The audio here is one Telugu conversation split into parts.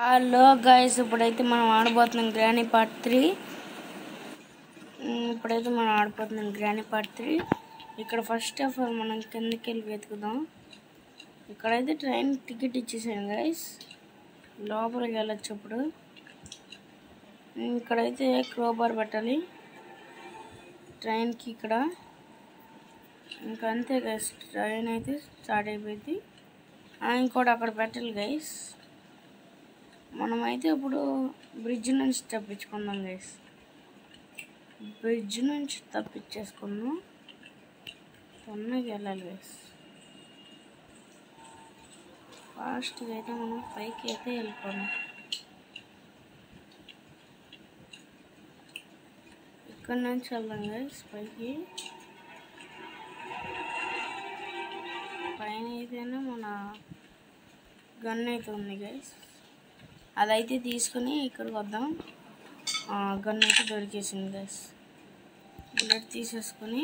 హలో గైస్, ఇప్పుడైతే మనం ఆడబోతున్నాం గ్రానీ పార్ట్ 3. ఇక్కడ ఫస్ట్ ఆఫ్ ఆల్ మనం కిందకి వెళ్ళి వెతుకుదాం. ఇక్కడైతే ట్రైన్ టికెట్ ఇచ్చేసాను గైస్, లోపలికి వెళ్ళొచ్చు. ఇప్పుడు ఇక్కడైతే క్రోబార్ పెట్టాలి ట్రైన్కి. ఇక్కడ ఇంకా అంతే గైస్, ట్రైన్ అయితే స్టార్ట్ అయిపోయింది. ఇంకోటి అక్కడ పెట్టాలి గైస్. మనమైతే ఇప్పుడు బ్రిడ్జ్ నుంచి తప్పించుకుందాం గైస్. తప్పించేసుకుందాం, తొందరగా వెళ్ళాలి గైస్. ఫాస్ట్గా అయితే మనం పైకి అయితే వెళ్ళిపోదాం. ఇక్కడ నుంచి వెళ్దాం గైస్ పైకి. పైన అయితేనే మన గన్ అయితే ఉంది గైస్, అదైతే తీసుకుని ఇక్కడికి వద్దాం. గన్ అయితే దొరికేసింది గైస్. బుల్లెట్ తీసేసుకొని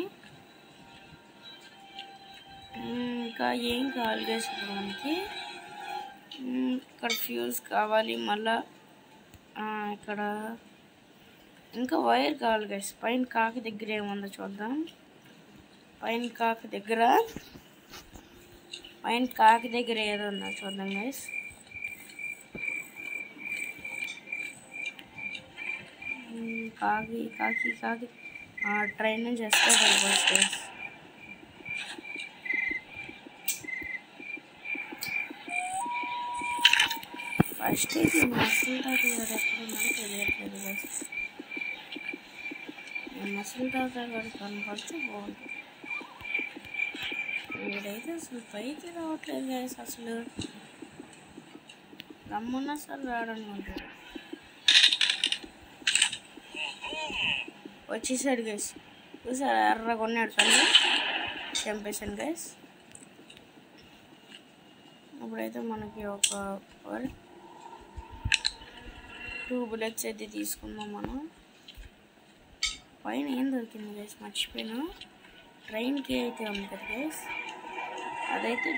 ఇంకా ఏం కావాలి గైస్ ఇప్పుడు మనకి. ఇక్కడ ఫ్యూజ్ కావాలి, మళ్ళా ఇక్కడ ఇంకా వైర్ కావాలి గైస్. పైన కాకి దగ్గర ఏముందో చూద్దాం. పైన కాకి దగ్గర ఏదో ఉందో చూద్దాం గైస్. కాకి ట్రైన్ నుంచి వస్తే వెళ్ళిపోవచ్చు. ఫస్ట్ అయితే మసలు తాత గారు ఎక్కడ ఉన్నారో తెలియట్లేదు గైస్. మసలు తాత గారు కనపడితే బాగుంటుంది. వీడైతే అసలు పైకి రావట్లేదు గైస్. అసలు రమ్మన్నా సరే రాడనుకుంటాడు. వచ్చేసాడు గైస్, చూసారా ఎర్రగా కొన్నాడు పని. చంపేశాను గైస్. ఇప్పుడైతే మనకి ఒక 2 బుల్లెట్స్ అయితే తీసుకుందాం మనం. పైన ఏం దొరికింది గైస్ మర్చిపోయాను. ట్రైన్కి అయితే ఉంది కదా గైస్, అదైతే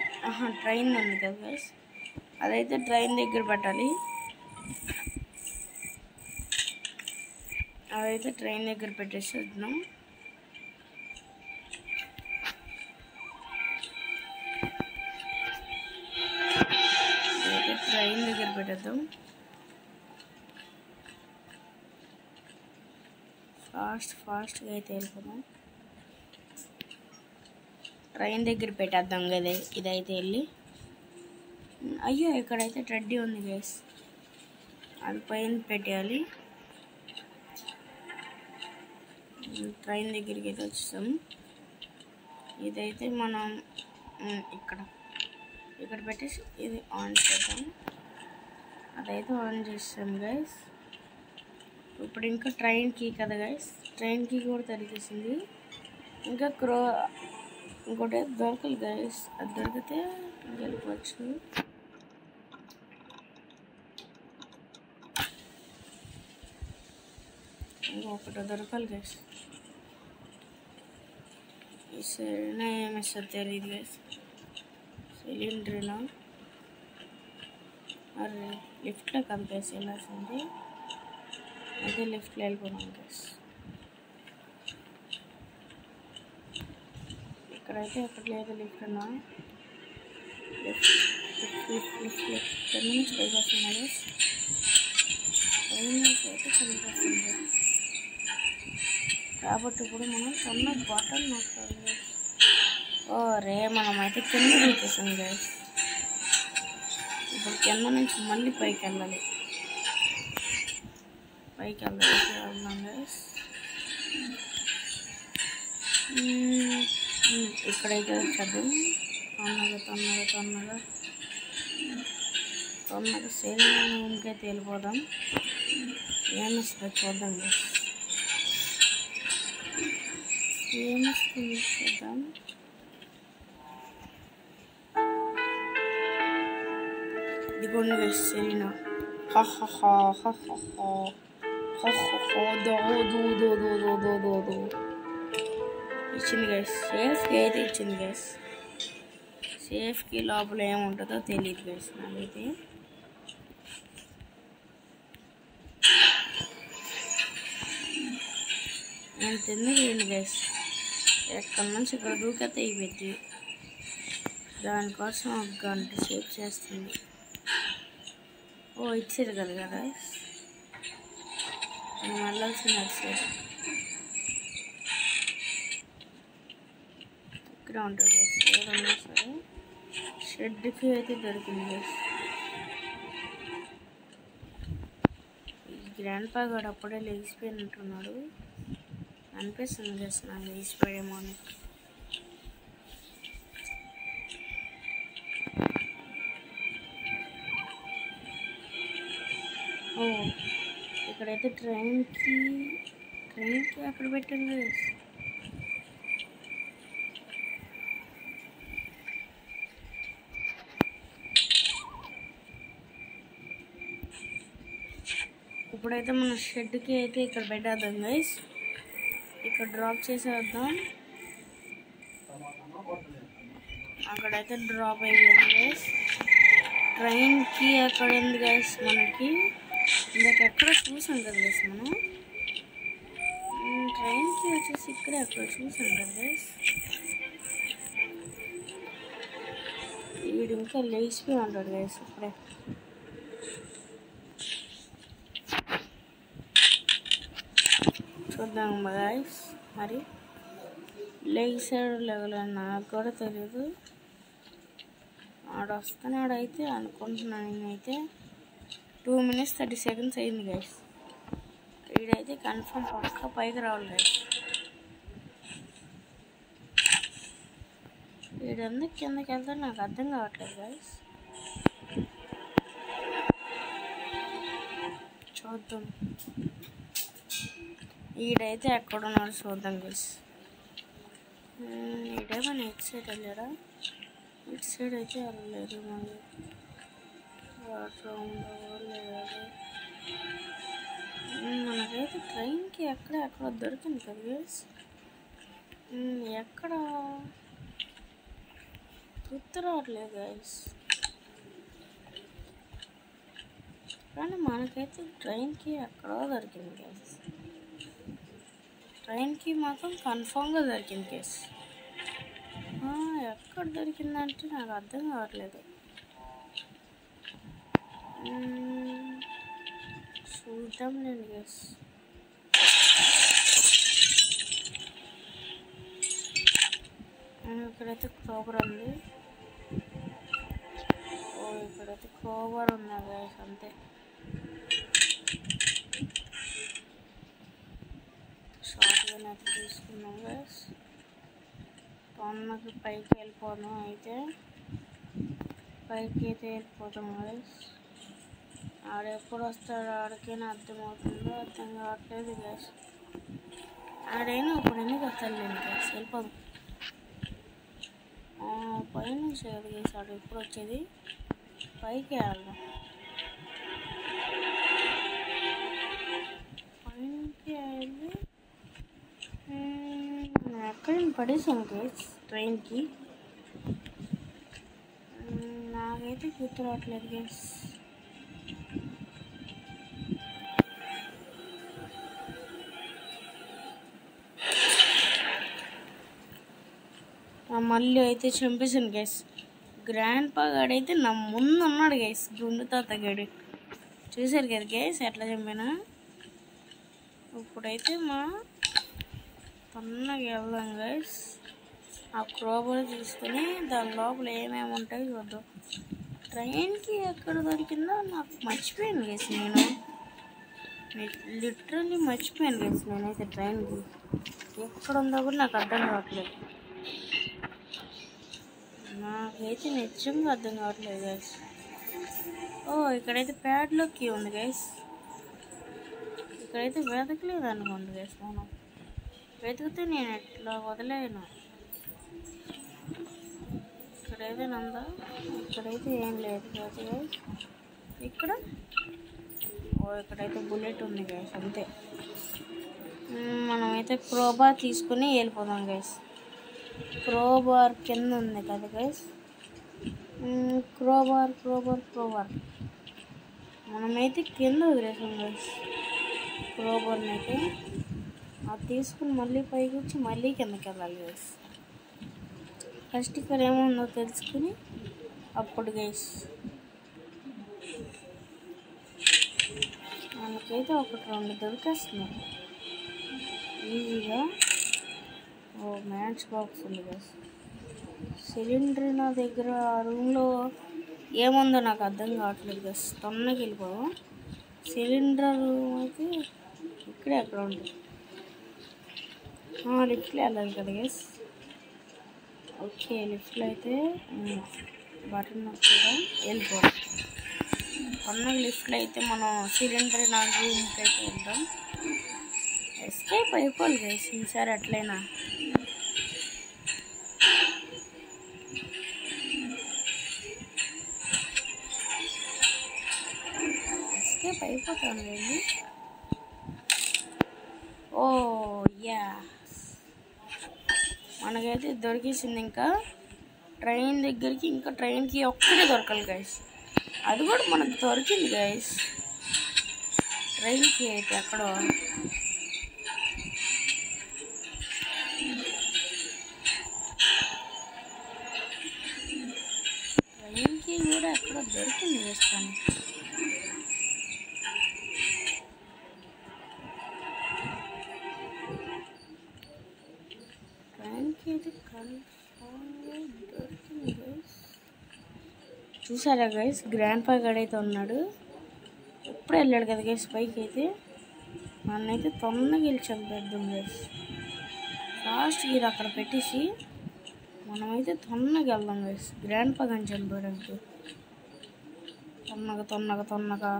ట్రైన్ ఉంది కదా గైస్, అదైతే ట్రైన్ దగ్గర పెట్టాలి. అదైతే ట్రైన్ దగ్గర పెట్టేసేద్దాం. ట్రైన్ దగ్గర పెట్టేద్దాం. ఫాస్ట్గా అయితే వెళ్ళిపోదాం. ట్రైన్ దగ్గర పెట్టేద్దాం కదా ఇదైతే వెళ్ళి. అయ్యో, ఇక్కడైతే ట్రెడ్డీ ఉంది గైస్, అది పైన పెట్టేయాలి. ట్రైన్ దగ్గరికి అయితే వచ్చేసాం. ఇదైతే మనం ఇక్కడ పెట్టేసి ఇది ఆన్ చేద్దాం. అదైతే ఆన్ చేస్తాం గైస్. ఇప్పుడు ఇంకా ట్రైన్కి కదా గైస్, ట్రైన్కి కూడా తరిగేసింది. ఇంకా ఇంకోటి దొరకదు గైస్, అది దొరికితే వెళ్ళిపోవచ్చు. ఇంకొకటి దొరకాలి గైస్. ఈ సైడ్ ఏమిస్తారు తెలియదు గైస్. సిలిండర్లో అరే లిఫ్ట్లో కంపేసి వెళ్ళాల్సింది. అదే లిఫ్ట్లో వెళ్ళిపోదాం గైస్. ఇక్కడైతే ఎక్కడ లేదు లిఫ్ట్ అన్నా. లిఫ్ట్ ఇక్కడ నుంచి పైకి వస్తున్నా గైస్. అయితే కనిపిస్తుంది కాబట్టి ఇప్పుడు మనం కొన్న బటన్ నొక్కాలి. మనమైతే కింద చూపిస్తాం గైస్. ఇప్పుడు కింద నుంచి మళ్ళీ పైకి వెళ్ళాలి. వెళ్దాం గైస్. ఇక్కడైతే వచ్చేద్దాం. తొందరగా సేల్కైతే వెళ్ళిపోదాం. ఏమొస్తుందో చూద్దాం గైస్. ఏమొస్తుంది చూద్దాం. ఇదిగోండి గైస్ సెలీనా. ఇచ్చింది గైస్, సేఫ్కి అయితే ఇచ్చింది గైస్. సేఫ్కి లోపల ఏముంటుందో తెలియదు గైస్ నాకైతే. నేను తిన్నది గైస్, ఎక్కడి నుంచి ఇక్కడ దూకతే అయిపోద్ది. దానికోసం ఒక గంట సేపు చేస్తుంది. ఓ ఇచ్చారు కదా గైస్, నేను వెళ్ళాల్సింది సైడ్. ఇక్కడ ఉంటుంది గైస్, ఏదన్నా సరే షెడ్కి అయితే దొరికింది గైస్. ఈ గ్రాండ్ పా గారు అప్పుడే లేచిపోయినట్టున్నాడు అనిపిస్తుంది గైస్, నాకు లేచిపోయేమో అని. ఓ ఇక్కడైతే ట్రైన్కి అక్కడ పెట్టండి గైస్. ఇప్పుడైతే మన షెడ్కి అయితే ఇక్కడ పెట్టేద్దాం గైస్, ఇక్కడ డ్రాప్ చేసేద్దాం. అక్కడైతే డ్రాప్ అయిపోయింది గైస్. ట్రైన్కి అక్కడ ఉంది గైస్, మనకి ఇందాక ఎక్కడ చూసాం కదా గైస్ మనం. ట్రైన్కి వచ్చేసి ఇక్కడే అక్కడ చూసాం కదా గైస్. వీడు ఇంకా లేచిపోయి ఉంటాడు గైస్ ఇప్పుడే. చూద్దాం గైస్, మరి లేచాడు లేవలేదు నాకు కూడా తెలియదు. ఆడ వస్తున్నాడైతే అనుకుంటున్నాను నేనైతే. 2 minutes 30 seconds అయింది గైస్. వీడైతే కన్ఫర్మ్ పక్క పైకి రావాలి గైస్. వీడందుకు కిందకి వెళ్తాడు నాకు అర్థం కావట్లేదు గైస్. చూద్దాం ఈడైతే ఎక్కడున్నాడు చూద్దాం గైస్. ఈడేమో ఇటు సైడ్ వెళ్ళాడా? ఇటు సైడ్ అయితే వెళ్ళలేదు. మళ్ళీ లేదు. మనకైతే ట్రైన్కి ఎక్కడ దొరికింది కదా గైస్. ఎక్కడ గుర్తు రావట్లేదు గైస్, కానీ మనకైతే ట్రైన్కి ఎక్కడో దొరికింది గైస్. ట్రైన్కి మాత్రం కన్ఫామ్గా దొరికింది గైస్. ఎక్కడ దొరికిందంటే నాకు అర్థం కావట్లేదు. చూద్దాం నేను గైస్. ఇక్కడైతే క్రోబర్ ఉంది. ఇక్కడైతే క్రోబర్ ఉంది గైస్, అంతే. షార్ట్గా అయితే తీసుకున్నాం గైస్. తొందరగా పైకి వెళ్ళిపోదాం. అయితే పైకి అయితే వెళ్ళిపోతాం గైస్. ఆడెప్పుడు వస్తాడు ఆడికైనా అర్థమవుతుందో అర్థం కావట్లేదు గైస్. ఆడైనా ఇప్పుడు ఎందుకు వస్తాడు నేను గైస్, వెళ్ళిపోదాం. పైనుంచి కదా గైస్ ఆడు ఎప్పుడు వచ్చేది, పైకి వెళ్దాం. పైకి వెళ్ళి ఎక్కడైనా పడేసాను గైస్ ట్రైన్కి. నాకైతే గుర్తు రావట్లేదు గైస్. మళ్ళీ అయితే చంపేశాను గైస్. గ్రాండ్ పా గాడైతే నా ముందు ఉన్నాడు గైస్, గుండు తాత గాడు. చూసారు కదా గైస్ ఎట్లా చంపానా. ఇప్పుడైతే మా తొందరగా వెళ్దాం గైస్. ఆ క్రోబర్ తీసుకుని దాని లోపల ఏమేమి ఉంటాయో చూద్దాం. ట్రైన్కి ఎక్కడ దొరికిందో నాకు మర్చిపోయాను గైస్. నేను లిటరల్లీ మర్చిపోయాను గైస్. నేనైతే ట్రైన్కి ఎక్కడ ఉందో కూడా నాకు అర్థం కావట్లేదు. నాకైతే నిజంగా అర్థం కావట్లేదు గైస్. ఇక్కడైతే ప్యాడ్లోకి కీ ఉంది గైస్. ఇక్కడైతే వెతకలేదు అనుకోండి గైస్. మనం వెతికితే నేను ఎట్లా వదిలేను. ఇక్కడైతే నందా, ఇక్కడైతే ఏం లేదు గైస్. ఇక్కడైతే బుల్లెట్ ఉంది గైస్, అంతే. మనమైతే క్రోబార్ తీసుకుని వెళ్ళిపోదాం గైస్. క్రోబార్ కింద ఉంది కదా గైస్. క్రోబార్ మనమైతే కింద వదిలేసాం గైస్ క్రోబార్ని అయితే. అది తీసుకుని మళ్ళీ పైకి వచ్చి మళ్ళీ కిందకి వెళ్ళాలి గైస్. ఫస్ట్ ఇక్కడ ఏముందో తెలుసుకుని అప్పుడు గైస్ మనకైతే 1-2 దొరికేస్తున్నాయి ఈజీగా. ఓ మ్యాచ్ బాక్స్ ఉంది గైస్. సిలిండర్ నా దగ్గర రూమ్లో ఏముందో నాకు అర్థం కావట్లేదు గైస్. తొందరకి వెళ్ళిపోదాం. సిలిండర్ అయితే ఇక్కడే ఎక్కడ ఉంటుంది. లిఫ్ట్లో వెళ్ళాలి కదా గైస్. ఓకే లిఫ్ట్లో అయితే బటన్ నొక్కగా వెళ్ళిపోవాలి. తొందరగా లిఫ్ట్లో అయితే మనం సిలిండర్ నా రూమ్కి అయితే వెళ్దాం. ఎస్కేప్ అయిపోవాలి గైస్ ఈసారి ఎట్లయినా. ఎస్కేప్ అయిపోతాను వెళ్ళి. ఓ యా మనకైతే దొరికేసింది. ఇంకా ట్రైన్ దగ్గరికి ఇంకా ట్రైన్కి ఒక్కటే దొరకాలి గైస్. అది కూడా మనకు దొరికింది గైస్. ట్రైన్కి అయితే ఎక్కడో ట్రైన్కి కూడా ఎక్కడో దొరికింది గైస్. కానీ ట్రైన్కి అయితే కన్ఫర్మ్గా దొరికింది గైస్. చూసారా గైస్ గ్రాండ్ పా గడైతే ఉన్నాడు. ఎప్పుడు వెళ్ళాడు కదా గైస్ పైకి. అయితే నన్నైతే తొందరగా వెళ్ళి చంపేద్దాం గైస్. ఫాస్ట్ గీర్ అక్కడ పెట్టేసి మనమైతే తొందరగా వెళ్దాం గైస్. గ్రాండ్ పా కానీ చంపడానికి తొందరగా.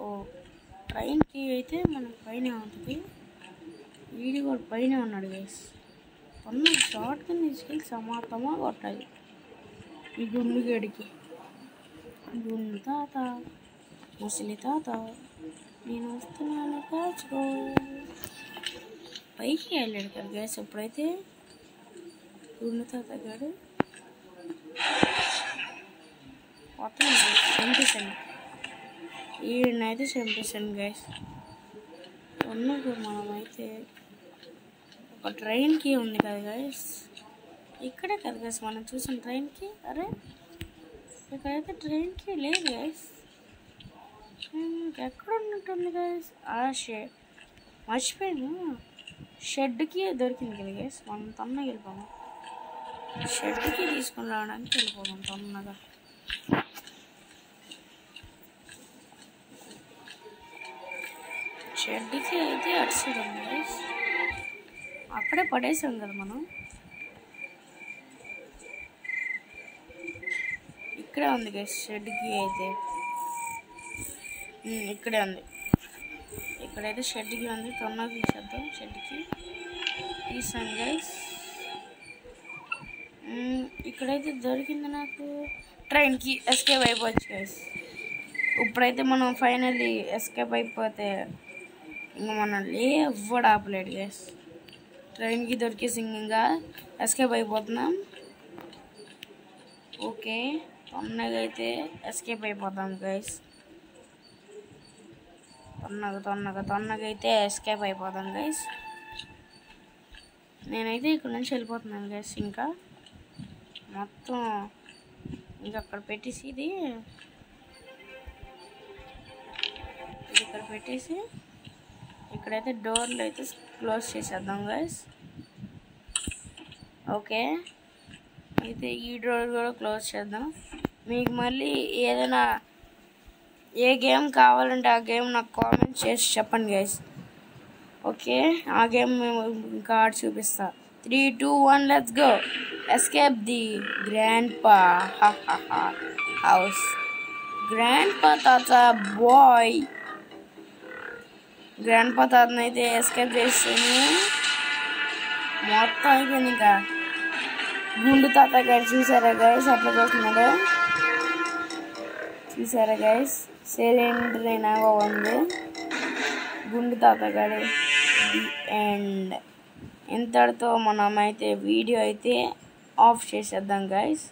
ఓ ట్రైన్కి అయితే మనకు పైన ఉంటుంది. వీడి కూడా పైన ఉన్నాడు గైస్. తొందరగా షార్ట్ కింద తీసుకెళ్ళి సమాతమా కొట్టాలి ఈ గుండు గడికి. గుండు తాత ముసలి తాత నేను వస్తున్నాను కాచుకో. పైకి వెళ్ళాడు కదా గైస్. ఎప్పుడైతే గుండు తాత గాడు మొత్తం చంపేశాను. ఈయనైతే చంపేశాను గైస్. తొందరగా మనమైతే ఒక ట్రైన్కి ఉంది కదా గైస్. ఇక్కడే కదా గైస్ మనం చూసిన ట్రైన్కి. అరే ఇక్కడైతే ట్రైన్కి లేదు గైస్. ఎక్కడ ఉంటుంది గైస్. మర్చిపోయాను. షెడ్కి దొరికింది కదా గైస్. మనం తొందరగా వెళ్ళిపోదాం. షెడ్కి తీసుకుని రావడానికి వెళ్ళిపోదాం తొందరగా. షెడ్కి అయితే అటు సైడ్ ఉంది గైస్. అక్కడే పడేసాం కదా మనం. ఇక్కడే ఉంది గైస్ షెడ్కి అయితే. ఇక్కడే ఉంది. ఇక్కడైతే షెడ్కి ఉంది. తొందరగా తీసేద్దాం. షెడ్కి తీసాను గైస్. ఇక్కడైతే దొరికింది నాకు. ట్రైన్కి ఎస్కేప్ అయిపోవచ్చు గైస్. ఇప్పుడైతే మనం ఫైనల్లీ ఎస్కేప్ అయిపోతే ఇంకా మనల్ని ఎవ్వడు ఆపలేడు గైస్. ట్రైన్కి దొరికేసి ఇంకా ఎస్కేప్ అయిపోతున్నాం. ఓకే తొందరగా అయితే ఎస్కేప్ అయిపోతాం గైస్. తొందరగా అయితే ఎస్కేప్ అయిపోతాం గైస్. నేనైతే ఇక్కడ నుంచి వెళ్ళిపోతున్నాను గైస్. ఇంకా మొత్తం ఇంకా అక్కడ పెట్టేసి ఇది ఇక్కడ పెట్టేసి ఇక్కడైతే డోర్లు అయితే క్లోజ్ చేసేద్దాం గైస్. ఓకే అయితే ఈ డోర్ కూడా క్లోజ్ చేద్దాం. మీకు మళ్ళీ ఏదైనా ఏ గేమ్ కావాలంటే ఆ గేమ్ నాకు కామెంట్ చేసి చెప్పండి గైస్. ఓకే ఆ గేమ్ మేము ఇంకా ఆడి చూపిస్తా. 3, 2, 1 let's go. Escape the grand పా హౌస్. గ్రాండ్ పా తాత బాయ్. గ్రాండ్ పా తాతను అయితే ఎస్కేప్ చేస్తాను. మొత్తం అయిపోయింది. ఇంకా గుండు తాత గారు చూసారా గైస్ అట్లా చూస్తున్నాడు. చూసారా గైస్ సిలిండర్ అయినా ఉంది. గుండు తాత గారు ది ఎండ్. ఇంతటితో మనమైతే వీడియో అయితే ఆఫ్ చేసేద్దాం గైస్.